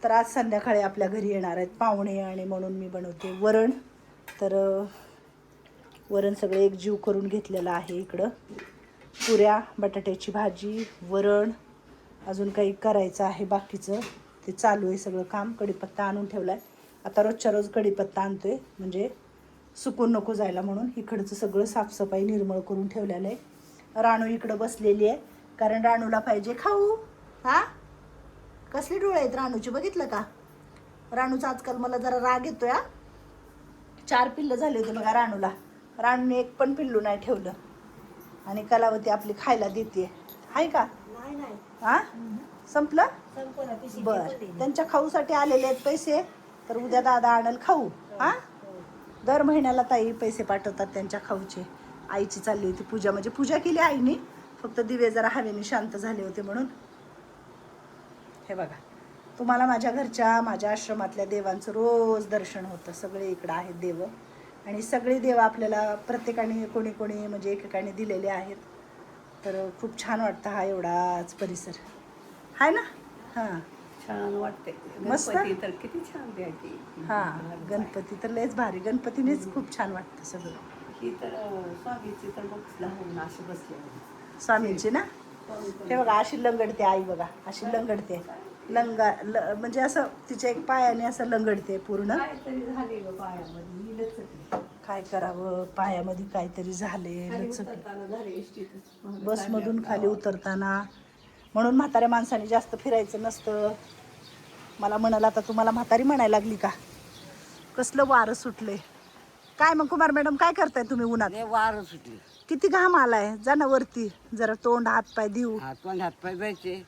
तर आज संध्याकाळी आपल्या घरी येणार आहेत पाहुणे आणि म्हणून मी बनवते वरण. तर वरण सगळे एकजीव करून घेतलेलं आहे. इकडं पुऱ्या, बटाट्याची भाजी, वरण, अजून काही करायचं आहे बाकीचं ते चालू आहे सगळं काम. कढीपत्ता आणून ठेवला आहे. आता रोजच्या रोज कढीपत्ता आणतोय म्हणजे सुकून नको जायला म्हणून. इकडचं सगळं साफसफाई निर्मळ करून ठेवलेलं आहे. राणू इकडं बसलेली आहे कारण राणूला पाहिजे खाऊ. हा कसले डोळे आहेत राणूचे बघितलं का? राणूचा आजकाल मला जरा राग येतोय. 4 पिल्लं झाले होते बघा राणूला. राणूने एक पण पिल्लू नाही ठेवलं आणि कलावती आपली खायला देते आहे का? हा संपलं. बर त्यांच्या खाऊसाठी आलेले आहेत पैसे. तर उद्या दादा आणल खाऊ. हा दर महिन्याला ताई पैसे पाठवतात त्यांच्या खाऊचे. आईची चालली होती पूजा, म्हणजे पूजा केली आईने, फक्त दिवे जरा हवेने शांत झाले होते म्हणून. हे बघा तुम्हाला माझ्या घरच्या, माझ्या आश्रमातल्या देवांचं रोज दर्शन होतं. सगळे इकडं आहेत देव आणि सगळे देव आपल्याला प्रत्येकाने कोणी कोणी म्हणजे एकेकाने दिलेले आहेत. तर खूप छान वाटतं हा एवढाच परिसर आहे ना. हां छान वाटते. मस्त. गणपती तर किती छान द्यायची. हां गणपती तर लयच भारी. गणपतीनेच खूप छान वाटतं सगळं. ही तर स्वामीची तर बघ लहान अशी बसली. स्वामींची ना. हे बघा अशी लंगडते आई, बघा अशी लंगडते. म्हणजे असं तिच्या एक पायाने असं लंगडते पूर्ण. काहीतरी झाले ग पायामध्ये, मी लचकली. काय करावं, पायामध्ये काहीतरी झाले. खाली उतरताना झाले इष्टीतच. बसमधून खाली उतरताना. म्हणून म्हाताऱ्या माणसाने जास्त फिरायचं नसतं. मला म्हणाल आता तुम्हाला म्हातारी म्हणायला लागली का? कसलं वारं सुटले. काय मग कुमार मॅडम काय करताय तुम्ही उन्हात? वारं सुटली. किती घाम आलाय. जा ना वरती जरा तोंड हात पाय देऊ. तोंड हातपाय जायचे.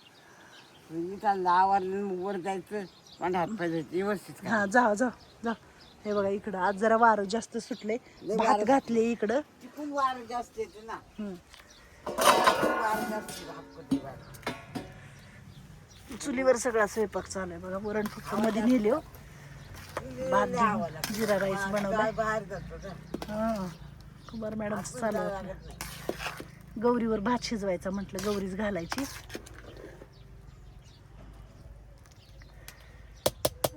चाललं आवारलं वर जायचं, तोंड हातपाय जायचे व्यवस्थित. हा जा जा जा. हे बघा इकडं आज जरा वारं जास्त सुटले. भात घातले इकडं. खूप वारं जास्त येते ना. चुलीवर सगळा स्वयंपाक चालू आहे बघा. वरण फक्त मध्ये नेले हो. भात घेऊन जिरा राईस बनवला. बाहेर जातो. हां कुमार मॅडम चालू आहे. गौरीवर भात शिजवायचा म्हटलं, गौरीच घालायची.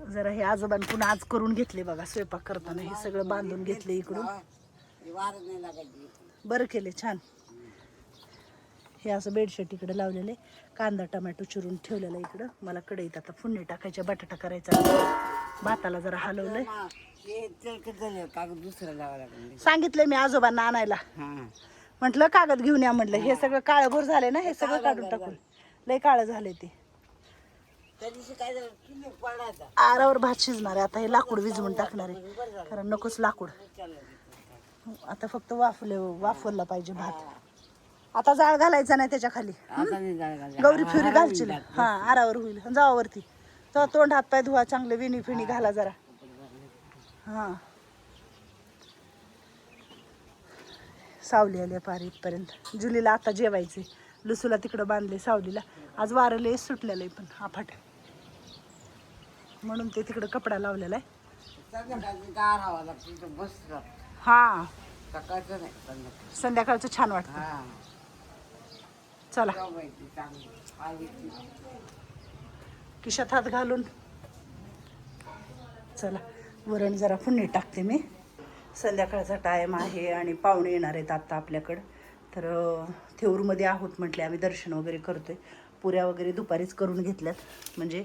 जरा हे आजोबान पुन्हा आज करून घेतले बघा स्वयंपाक करताना. हे सगळं बांधून घेतले इकडून. बरं केले छान. हे असं बेडशीट इकडे लावलेले. कांदा टमॅटो चिरून ठेवलेला इकडं. मला कढईत आता फोडणी टाकायच्या, बटाटा करायचा. भाताला जरा हलवलंय. सांगितलंय मी आजोबांना आणायला. म्हटलं कागद घेऊन या म्हटलं. हे सगळं काळभोर झाले ना, हे सगळं काढून टाकून. लय काळं झाले ते. आरावर भात शिजणार आहे आता. हे लाकूड विझवून टाकणार आहे कारण नकोच लाकूड. आता फक्त वाफवला पाहिजे भात. आता जाळ घालायचा नाही त्याच्या खाली. गौरी फ्युरी घालशील. हा आरावर होईल. जावावरती तेव्हा तोंड हात पाय धुवा चांगले. विणी फिणी घाला जरा. हा सावली आली पार इथपर्यंत. जुलीला आता जेवायचे. लुसूला तिकडं बांधले सावलीला. आज वारं लय सुटलेलं आहे पण आफाट, म्हणून ते तिकडं कपडा लावलेला आहे. हा संध्याकाळचं छान वाटतं. चला खिशात हात घालून चला. वरण जरा फोडणी टाकते मी. संध्याकाळचा टाईम आहे आणि पाहुणे येणार आहेत आता आपल्याकडं. तर थेऊरमध्ये आहोत म्हटले, आम्ही दर्शन वगैरे करतोय. पुऱ्या वगैरे दुपारीच करून घेतल्यात म्हणजे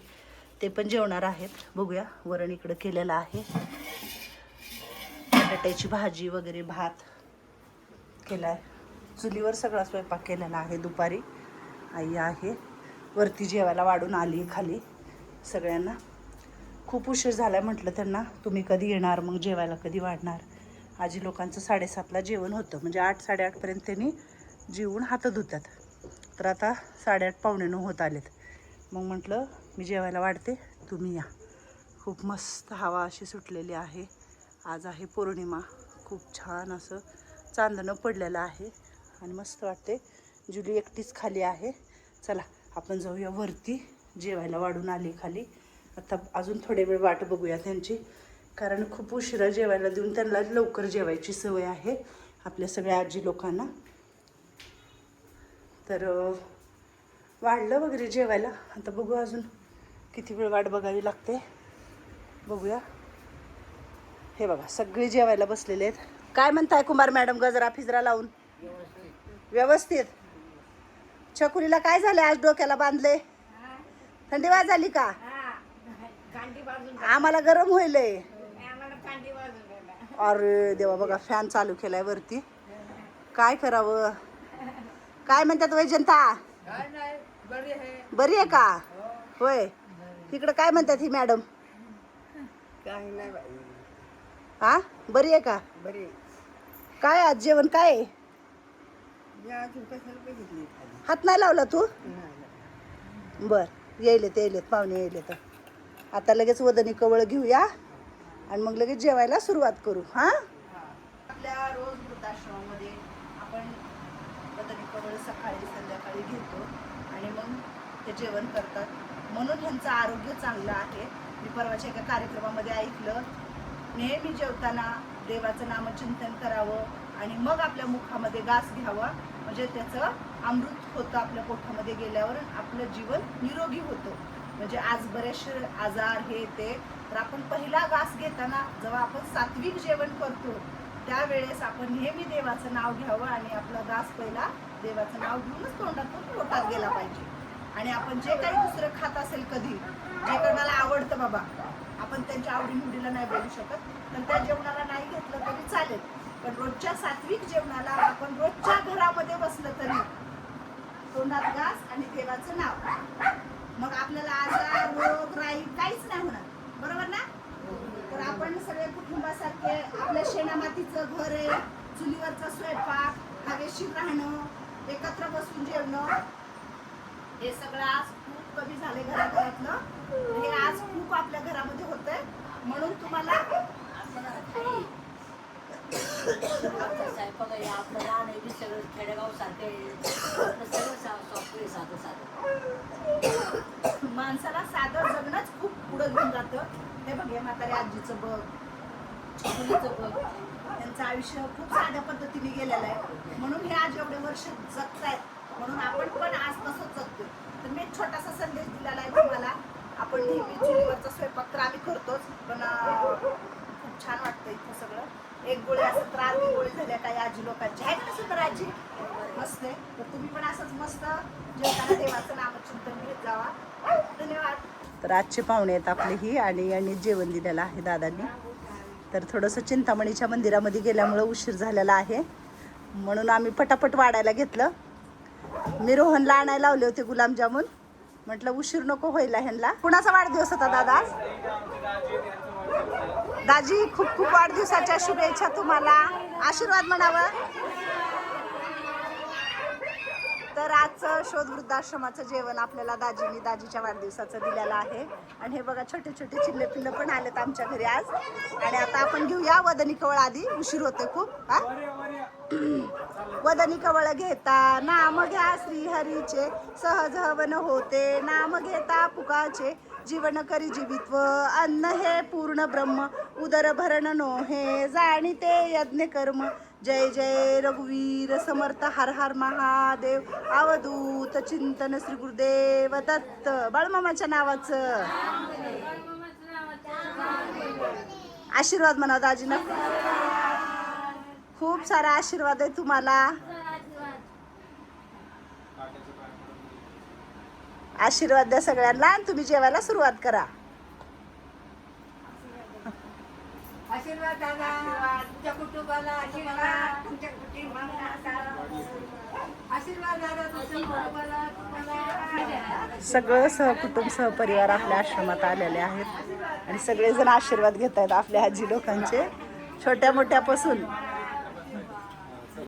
ते पण जेवणार आहेत. बघूया. वरण इकडं केलेलं आहे. बटाट्याची भाजी वगैरे, भात केला आहे. चुलीवर सगळा स्वयंपाक केलेला आहे. दुपारी आई आहे वरती जेवायला वाढून आली खाली सगळ्यांना. खूप उशीर झाला आहे म्हटलं त्यांना, तुम्ही कधी येणार मग जेवायला कधी वाढणार. आजी लोकांचं 7:30ला जेवण होतं, म्हणजे 8-8:30पर्यंत त्यांनी जेवून हात धुतात. तर आता 8:30 पावणे 9 होत आलेत. मग म्हटलं मी जेवायला वाढते, तुम्ही या. खूप मस्त हवा अशी सुटलेली आहे. आज आहे पौर्णिमा. खूप छान असं चांदणं पडलेलं आहे आणि मस्त वाटते. जुली एकटीच खाली आहे. चला आपण जाऊया वरती. जेवायला वाढून आली खाली. आता अजून थोडे वेळ वाट बघूया त्यांची, कारण खूप उशिरा जेवायला देऊन त्यांना लवकर जेवायची सवय आहे आपल्या सगळ्या आजी लोकांना. तर वाढलं वगैरे जेवायला. आता बघू अजून किती वेळ वाट बघावी लागते बघूया. हे बघा सगळे जेवायला बसलेले आहेत. काय म्हणताय कुमार मॅडम, गजरा फिजरा लावून व्यवस्थित? छकुलीला काय झालं आज, डोक्याला बांधले? थंडी वाज झाली का? आम्हाला गरम होईलय. अरे देवा, बघा फॅन चालू केलाय वरती. काय करावं? काय म्हणतात वैजंता? बरी आहे का? होय. इकडं काय म्हणतात ही मॅडम? हा, बरी आहे का? बरी. काय आज जेवण काय आहे? हात नाही लावला तू? बर, येईलेत पाहुणे येईलेत. आता लगेच वदनी कवळ घेऊया आणि मग लगेच जेवायला सुरुवात करू. हा, आपल्या रोज वृद्धाश्रमामध्ये आपण वदनी कवळ सकाळी संध्याकाळी घेतो आणि मग ते जेवण करतात, म्हणून ह्यांचं आरोग्य चांगलं आहे. मी परवाच्या एका कार्यक्रमामध्ये ऐकलं, नेहमी जेवताना देवाचं नामचिंतन करावं आणि मग आपल्या मुखामध्ये घास घ्यावा, म्हणजे त्याचं अमृत होतं आपल्या पोटामध्ये गेल्यावर, आपलं जीवन निरोगी होतं. म्हणजे आज बरेचसे आजार हे ते, तर आपण पहिला घास घेताना जेव्हा आपण सात्विक जेवण करतो त्यावेळेस आपण नेहमी देवाचं नाव घ्यावं आणि आपला घास पहिला देवाचं नाव घेऊनच तोंडातून पोटात गेला पाहिजे. आणि आपण जे काही दुसरं खात असेल कधी, जे कोणाला आवडतं बाबा, आपण त्यांच्या आवडीनिवडीला नाही बोलू शकत, तर त्या जेवणाला नाही घेतलं तरी चालेल. पण रोजच्या सात्विक जेवणाला आपण रोजच्या घरामध्ये बसलं तरी तोंडात घास आणि देवाचं नाव, मग आपल्याला आजार रोग राई काहीच नाही होणार. बरोबर ना? तर आपण सगळे कुटुंबासारखे, आपल्या शेणामातीचं घर आहे, चुलीवरचा स्वयंपाक, हवेशीर राहणं, एकत्र बसून जेवणं, हे सगळं आज खूप कमी झाले घराघरातलं. हे आज खूप आपल्या घरामध्ये होतंय, म्हणून तुम्हाला माणसाला साधं जगणंच खूप पुढे घेऊन जातं. हे बघ, म्हातारी आजीचं बघ, मुलीचं बघ, त्यांचं आयुष्य खूप साध्या पद्धतीने गेलेलं आहे, म्हणून हे आज एवढे वर्ष जगतायत. म्हणून आपण पण आज तसंच जगतो. तर मी एक छोटासा संदेश दिलेला आहे तुम्हाला. आपण नेहमी चुलीवरचा स्वयंपाक तर आम्ही करतोच, पण खूप छान वाटतं इथं सगळं. एक गोळी असं तर अर्धी गोळी झाल्या काही आजी लोकांची आहे ना, सुंदर आजी मस्त आहे. तर तुम्ही पण असंच मस्त जेवताना देवाचं नामचिंतन घेत जावा. धन्यवाद. तर आजचे पाहुणे आहेत आपले ही, आणि यांनी जेवण दिलेलं आहे दादांनी. तर थोडंसं चिंतामणीच्या मंदिरामध्ये गेल्यामुळं उशीर झालेला आहे, म्हणून आम्ही पटापट वाढायला घेतलं. मी रोहनला आणायला लावले होते गुलाबजामुन, म्हटलं उशीर नको व्हायला ह्यांना. कुणाचा वाढदिवस होता दादा? दाजी खूप खूप वाढदिवसाच्या शुभेच्छा तुम्हाला, आशीर्वाद म्हणावं. तर आजचं शोध वृद्धाश्रमाचं जेवण आपल्याला दाजींनी दाजीच्या वाढदिवसाचं दिलेलं आहे. आणि हे बघा छोटे छोटे चिल्ले पिल्ले पण आलेत आमच्या घरी आज. आणि आता आपण घेऊया वदनी कवळ, आधी उशीर होते खूप. हा, वदनी कवळ घेता नाम घ्या श्रीहरीचे, सहज हवन होते नाम घेता पुकाचे, जीवन करी जीवित्व अन्न हे पूर्ण ब्रह्म, उदर भरण नो हे जाणीते यज्ञ कर्म, जय जय रघुवीर समर्थ हर हर महादेव, अवधूत चिंतन श्री गुरुदेव दत्त. बाळमामाच्या नावाचं आशीर्वाद म्हणा दाजींना, खूप सारा आशीर्वाद आहे तुम्हाला. आशीर्वाद द्या सगळ्यांना आणि तुम्ही जेवायला सुरुवात करा. आशीर्वाद दादा, तुमच्या कुटुंबाला आशीर्वाद, तुमच्या कुटुंबाला आशीर्वाद दादा, तुमच्या कुटुंबाला तुम्हाला. सगळं सहकुटुंब सहपरिवार आपल्या आश्रमात आलेले आहेत आणि सगळेजण आशीर्वाद घेत आहेत आपल्या आजी लोकांचे, छोट्या मोठ्यापासून